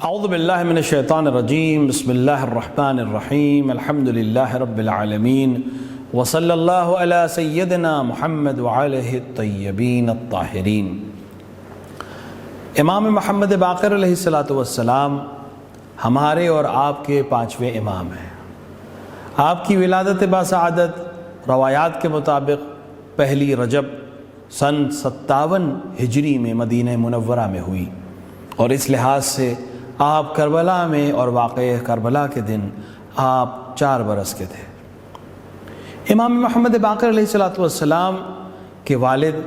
اعوذ باللہ من الشیطان الرجیم بسم اللہ الرحمن الرحیم الحمد للہ رب العالمین وصلی اللہ علی سیدنا محمد وعلیہ الطیبین الطاہرین۔ امام محمد باقر علیہ السلام ہمارے اور آپ کے پانچویں امام ہیں۔ آپ کی ولادت باسعادت روایات کے مطابق پہلی رجب سن 57 ہجری میں مدینہ منورہ میں ہوئی، اور اس لحاظ سے آپ کربلا میں اور واقعہ کربلا کے دن آپ 4 برس کے تھے۔ امام محمد باقر علیہ السلام کے والد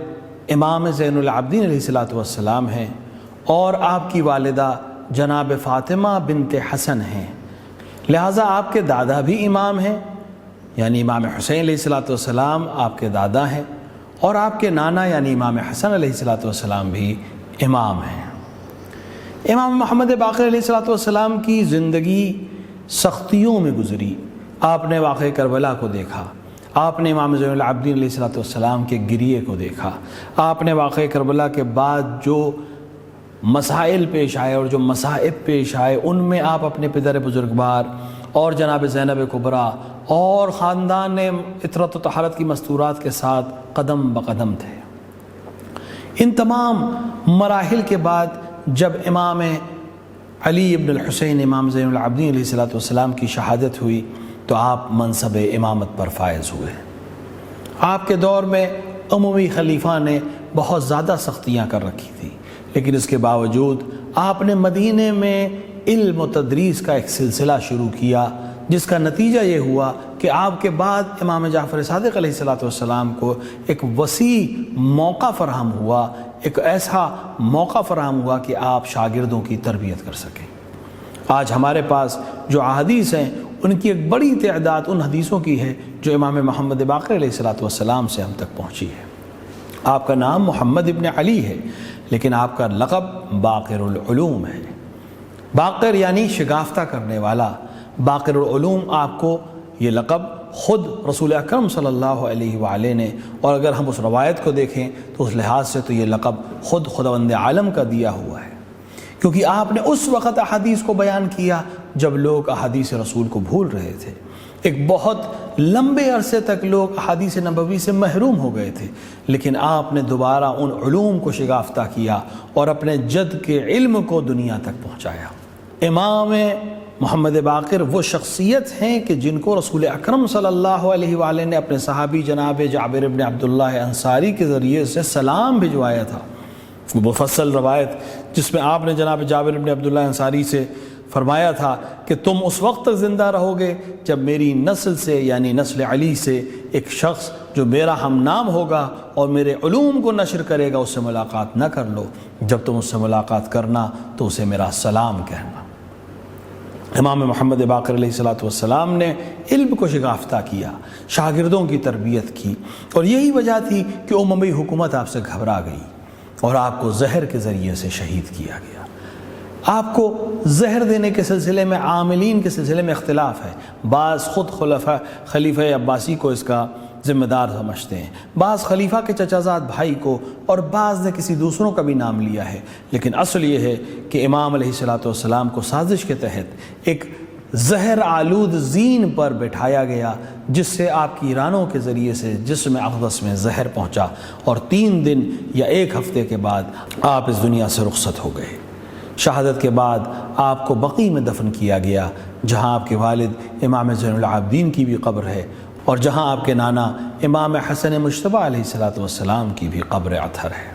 امام زین العابدین علیہ السلام ہیں، اور آپ کی والدہ جناب فاطمہ بنت حسن ہیں، لہٰذا آپ کے دادا بھی امام ہیں، یعنی امام حسین علیہ السلام آپ کے دادا ہیں، اور آپ کے نانا یعنی امام حسن علیہ السلام بھی امام ہیں۔ امام محمد باقر علیہ السلام کی زندگی سختیوں میں گزری۔ آپ نے واقعہ کربلا کو دیکھا، آپ نے امام زین العابدین علیہ السلام کے گریے کو دیکھا، آپ نے واقعہ کربلا کے بعد جو مسائل پیش آئے اور جو مصائب پیش آئے ان میں آپ اپنے پدر بزرگوار اور جناب زینب کبریٰ اور خاندان عطرت و طہارت کی مستورات کے ساتھ قدم بقدم تھے۔ ان تمام مراحل کے بعد جب امام علی ابن الحسین امام زین العابدین علیہ السلام کی شہادت ہوئی تو آپ منصب امامت پر فائز ہوئے۔ آپ کے دور میں عمومی خلیفہ نے بہت زیادہ سختیاں کر رکھی تھی، لیکن اس کے باوجود آپ نے مدینے میں علم و تدریس کا ایک سلسلہ شروع کیا، جس کا نتیجہ یہ ہوا کہ آپ کے بعد امام جعفر صادق علیہ السلام کو ایک وسیع موقع فراہم ہوا، ایک ایسا موقع فراہم ہوا کہ آپ شاگردوں کی تربیت کر سکیں۔ آج ہمارے پاس جو احادیث ہیں ان کی ایک بڑی تعداد ان حدیثوں کی ہے جو امام محمد باقر علیہ السلام سے ہم تک پہنچی ہے۔ آپ کا نام محمد ابن علی ہے، لیکن آپ کا لقب باقر العلوم ہے۔ باقر یعنی شگافتہ کرنے والا، باقر العلوم آپ کو یہ لقب خود رسول اکرم صلی اللہ علیہ وآلہ نے، اور اگر ہم اس روایت کو دیکھیں تو اس لحاظ سے تو یہ لقب خود خداوند عالم کا دیا ہوا ہے، کیونکہ آپ نے اس وقت احادیث کو بیان کیا جب لوگ احادیث رسول کو بھول رہے تھے۔ ایک بہت لمبے عرصے تک لوگ احادیث نبوی سے محروم ہو گئے تھے، لیکن آپ نے دوبارہ ان علوم کو شگافتہ کیا اور اپنے جد کے علم کو دنیا تک پہنچایا۔ امام محمد باقر وہ شخصیت ہیں کہ جن کو رسول اکرم صلی اللہ علیہ وآلہ نے اپنے صحابی جناب جابر بن عبداللہ انصاری کے ذریعے سے سلام بھجوایا تھا۔ مفصل روایت جس میں آپ نے جناب جابر بن عبداللہ انصاری سے فرمایا تھا کہ تم اس وقت تک زندہ رہو گے جب میری نسل سے یعنی نسل علی سے ایک شخص جو میرا ہم نام ہوگا اور میرے علوم کو نشر کرے گا اس سے ملاقات نہ کر لو، جب تم اس سے ملاقات کرنا تو اسے میرا سلام کہنا۔ امام محمد باقر علیہ السلام نے علم کو شگافتہ کیا، شاگردوں کی تربیت کی، اور یہی وجہ تھی کہ اموی حکومت آپ سے گھبرا گئی اور آپ کو زہر کے ذریعے سے شہید کیا گیا۔ آپ کو زہر دینے کے سلسلے میں عاملین کے سلسلے میں اختلاف ہے، بعض خود خلیفہ عباسی کو اس کا ذمہ دار سمجھتے ہیں، بعض خلیفہ کے چچازاد بھائی کو، اور بعض نے کسی دوسروں کا بھی نام لیا ہے، لیکن اصل یہ ہے کہ امام علیہ السلام کو سازش کے تحت ایک زہر آلود زین پر بٹھایا گیا، جس سے آپ کی رانوں کے ذریعے سے جسم اقدس میں زہر پہنچا، اور 3 دن یا 1 ہفتے کے بعد آپ اس دنیا سے رخصت ہو گئے۔ شہادت کے بعد آپ کو بقیع میں دفن کیا گیا، جہاں آپ کے والد امام زین العابدین کی بھی قبر ہے، اور جہاں آپ کے نانا امام حسن مجتبی علیہ السلام کی بھی قبر اطہر ہے۔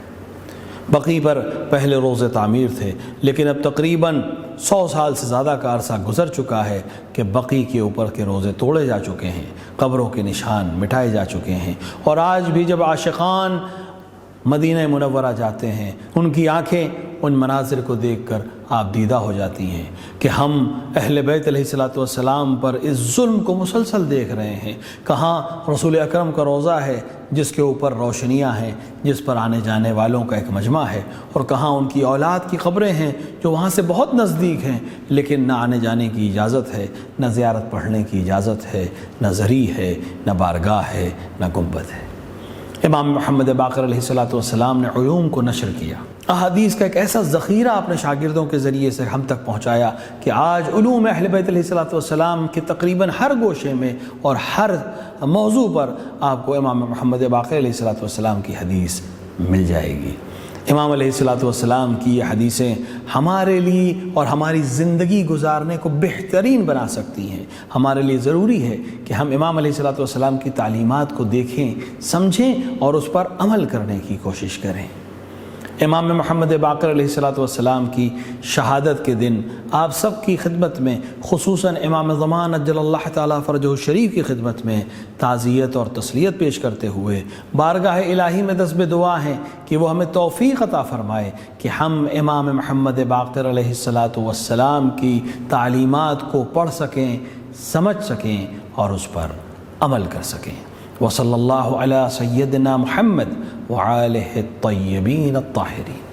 بقیع پر پہلے روزے تعمیر تھے، لیکن اب تقریباً 100 سال سے زیادہ کا عرصہ گزر چکا ہے کہ بقیع کے اوپر کے روزے توڑے جا چکے ہیں، قبروں کے نشان مٹائے جا چکے ہیں، اور آج بھی جب عاشقان مدینہ منورہ جاتے ہیں ان کی آنکھیں ان مناظر کو دیکھ کر آپ دیدہ ہو جاتی ہیں کہ ہم اہل بیت علیہ السلام پر اس ظلم کو مسلسل دیکھ رہے ہیں۔ کہاں رسول اکرم کا روضہ ہے جس کے اوپر روشنیاں ہیں، جس پر آنے جانے والوں کا ایک مجمع ہے، اور کہاں ان کی اولاد کی قبریں ہیں جو وہاں سے بہت نزدیک ہیں، لیکن نہ آنے جانے کی اجازت ہے، نہ زیارت پڑھنے کی اجازت ہے، نہ زری ہے، نہ بارگاہ ہے، نہ گنبد ہے۔ امام محمد باقر علیہ السلام نے علوم کو نشر کیا، احادیث کا ایک ایسا ذخیرہ اپنے شاگردوں کے ذریعے سے ہم تک پہنچایا کہ آج علوم اہل بیت علیہ الصلوۃ والسلام کے تقریباً ہر گوشے میں اور ہر موضوع پر آپ کو امام محمد باقر علیہ الصلوۃ والسلام کی حدیث مل جائے گی۔ امام علیہ الصلوۃ والسلام کی یہ حدیثیں ہمارے لیے اور ہماری زندگی گزارنے کو بہترین بنا سکتی ہیں۔ ہمارے لیے ضروری ہے کہ ہم امام علیہ الصلوۃ والسلام کی تعلیمات کو دیکھیں، سمجھیں اور اس پر عمل کرنے کی کوشش کریں۔ امام محمد باقر علیہ الصلوۃ والسلام کی شہادت کے دن آپ سب کی خدمت میں، خصوصاً امام زمان عجل اللہ تعالیٰ فرجہ الشریف کی خدمت میں تعزیت اور تسلیت پیش کرتے ہوئے بارگاہ الہی میں دسب دعا ہیں کہ وہ ہمیں توفیق عطا فرمائے کہ ہم امام محمد باقر علیہ الصلوۃ والسلام کی تعلیمات کو پڑھ سکیں، سمجھ سکیں اور اس پر عمل کر سکیں۔ وصلی اللہ علی سیدنا محمد وآلہ الطیبین الطاہرین۔